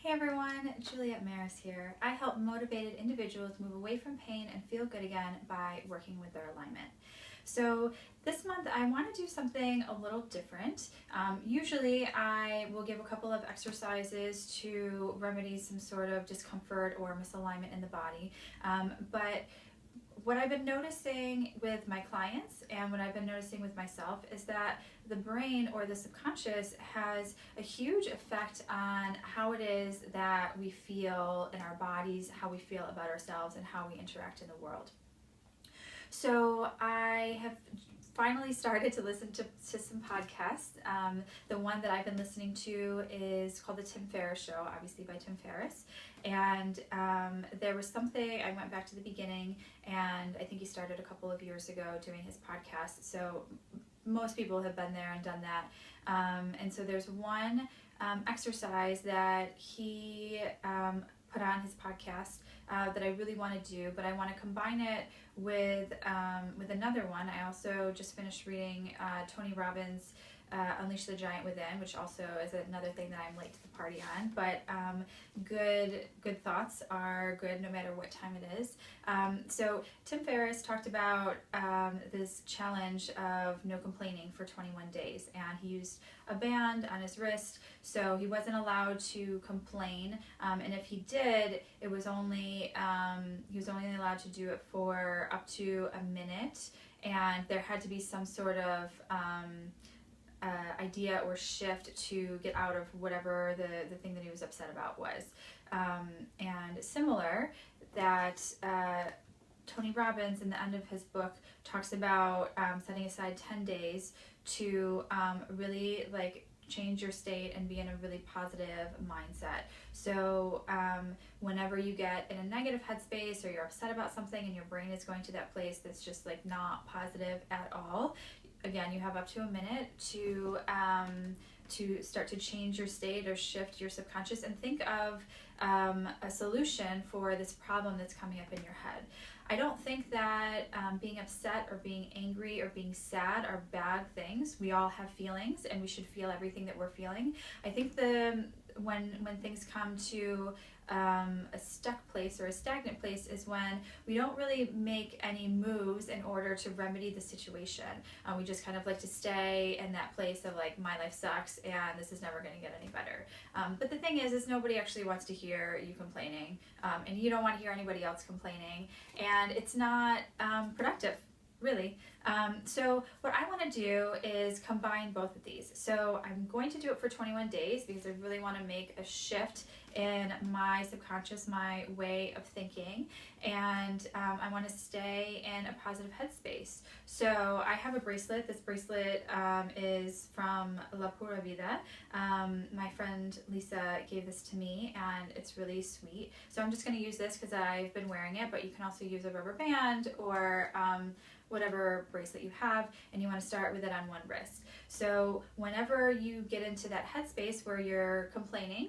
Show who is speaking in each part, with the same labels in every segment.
Speaker 1: Hey everyone, Juliet Maris here. I help motivated individuals move away from pain and feel good again by working with their alignment. So this month I want to do something a little different. Usually I will give a couple of exercises to remedy some sort of discomfort or misalignment in the body, but what I've been noticing with my clients and what I've been noticing with myself is that the brain or the subconscious has a huge effect on how it is that we feel in our bodies, how we feel about ourselves, and how we interact in the world. So I have finally started to listen to some podcasts. The one that I've been listening to is called The Tim Ferriss Show, obviously by Tim Ferriss. And there was something, I went back to the beginning, and I think he started a couple of years ago doing his podcast. So most people have been there and done that. And so there's one exercise that he put on his podcast that I really want to do, but I want to combine it with another one. I also just finished reading Tony Robbins' Unleash the Giant Within, which also is another thing that I'm late to the party on. But good thoughts are good no matter what time it is. So Tim Ferriss talked about this challenge of no complaining for 21 days, and he used a band on his wrist, so he wasn't allowed to complain. And if he did, it was only he was only allowed to do it for up to a minute, and there had to be some sort of idea or shift to get out of whatever the thing that he was upset about was. And similar, that Tony Robbins in the end of his book talks about setting aside 10 days to really change your state and be in a really positive mindset. So whenever you get in a negative headspace or you're upset about something and your brain is going to that place that's just not positive at all, again, you have up to a minute to start to change your state or shift your subconscious and think of a solution for this problem that's coming up in your head. I don't think that being upset or being angry or being sad are bad things. We all have feelings, and we should feel everything that we're feeling. I think when things come to a stuck place or a stagnant place is when we don't really make any moves in order to remedy the situation. We just kind of like to stay in that place of my life sucks and this is never going to get any better. But the thing is nobody actually wants to hear you complaining, and you don't want to hear anybody else complaining, and it's not productive, really. So what I want to do is combine both of these. So I'm going to do it for 21 days because I really want to make a shift in my subconscious, my way of thinking, and I want to stay in a positive headspace. So I have a bracelet. This bracelet is from La Pura Vida. My friend Lisa gave this to me, and it's really sweet. So I'm just going to use this because I've been wearing it, but you can also use a rubber band or whatever bracelet you have, and you want to start with it on one wrist. So whenever you get into that headspace where you're complaining,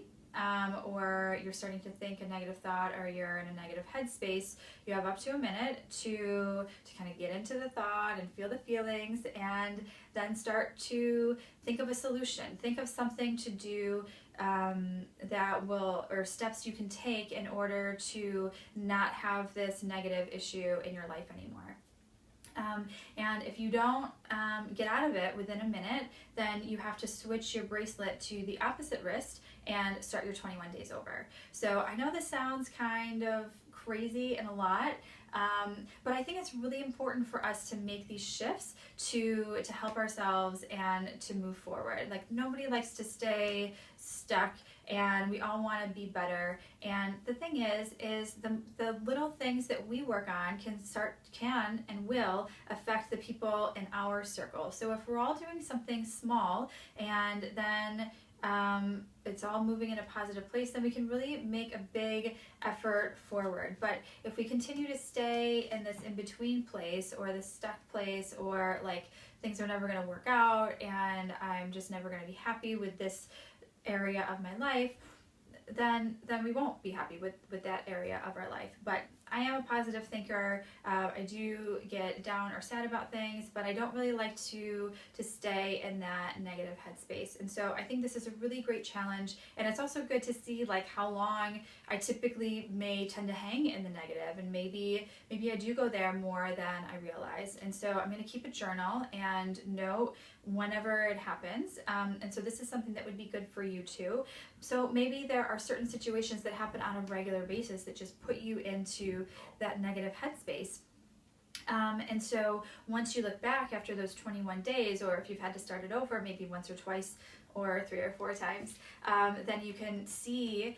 Speaker 1: or you're starting to think a negative thought, or you're in a negative headspace, you have up to a minute to kind of get into the thought and feel the feelings, and then start to think of a solution. Think of something to do that will, or steps you can take in order to not have this negative issue in your life anymore. And if you don't get out of it within a minute, then you have to switch your bracelet to the opposite wrist and start your 21 days over. So I know this sounds kind of crazy and a lot, but I think it's really important for us to make these shifts to help ourselves and to move forward. Nobody likes to stay stuck, and we all want to be better. And the thing is the little things that we work on can and will affect the people in our circle. So if we're all doing something small and then it's all moving in a positive place, then we can really make a big effort forward. But if we continue to stay in this in-between place, or this stuck place, or things are never going to work out and I'm just never going to be happy with this area of my life, then we won't be happy with that area of our life. But I am a positive thinker. I do get down or sad about things, but I don't really like to stay in that negative headspace. And so I think this is a really great challenge, and it's also good to see like how long I typically may tend to hang in the negative, and maybe I do go there more than I realize. And so I'm going to keep a journal and note whenever it happens. And so this is something that would be good for you too. So maybe there are certain situations that happen on a regular basis that just put you into that negative headspace. And so once you look back after those 21 days, or if you've had to start it over maybe once or twice or 3 or 4 times, then you can see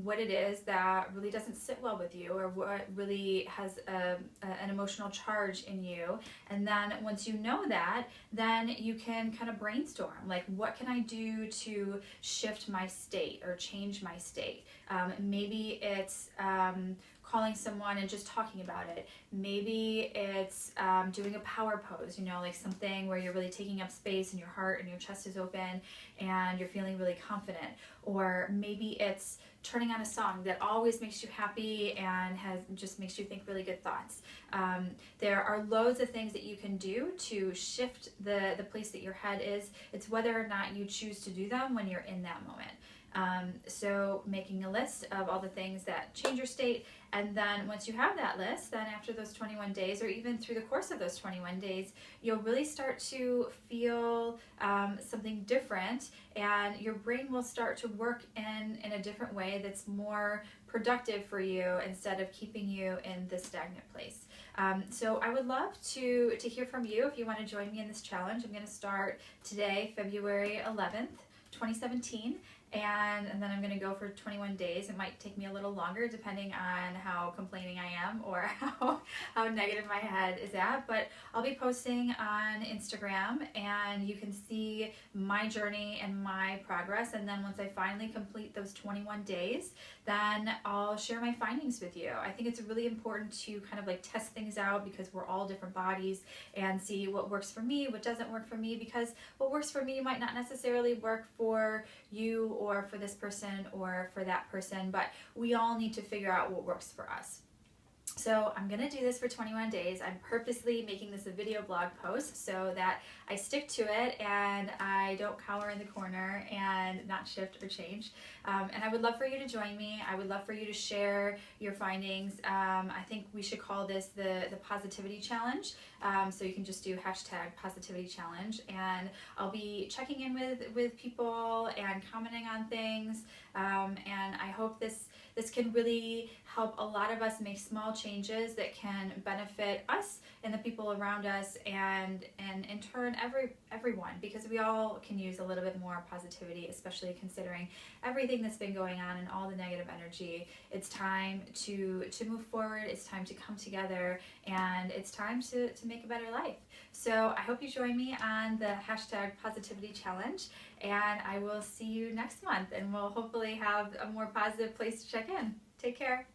Speaker 1: what it is that really doesn't sit well with you, or what really has an emotional charge in you. And then once you know that, then you can kind of brainstorm, like, what can I do to shift my state or change my state? Maybe it's calling someone and just talking about it. Maybe it's doing a power pose, like something where you're really taking up space and your heart and your chest is open and you're feeling really confident. Or maybe it's turning on a song that always makes you happy and just makes you think really good thoughts. There are loads of things that you can do to shift the place that your head is. It's whether or not you choose to do them when you're in that moment. So making a list of all the things that change your state, and then once you have that list, then after those 21 days, or even through the course of those 21 days, you'll really start to feel something different, and your brain will start to work in a different way that's more productive for you, instead of keeping you in this stagnant place. So I would love to hear from you if you want to join me in this challenge. I'm going to start today, February 11th, 2017. And then I'm going to go for 21 days. It might take me a little longer depending on how complaining I am, or how negative my head is at. But I'll be posting on Instagram, and you can see my journey and my progress. And then once I finally complete those 21 days, then I'll share my findings with you. I think it's really important to kind of like test things out, because we're all different bodies, and see what works for me, what doesn't work for me, because what works for me might not necessarily work for you, or for this person, or for that person, but we all need to figure out what works for us. So I'm going to do this for 21 days. I'm purposely making this a video blog post so that I stick to it and I don't cower in the corner and not shift or change. And I would love for you to join me. I would love for you to share your findings. I think we should call this the Positivity Challenge. So you can just do #PositivityChallenge, and I'll be checking in with people and commenting on things. And I hope this can really help a lot of us make small changes that can benefit us and the people around us, and in turn everyone, because we all can use a little bit more positivity, especially considering everything that's been going on and all the negative energy. It's time to move forward. It's time to come together, and it's time to make a better life. So I hope you join me on the #Positivity Challenge, and I will see you next month, and we'll hopefully have a more positive place to check in. Take care.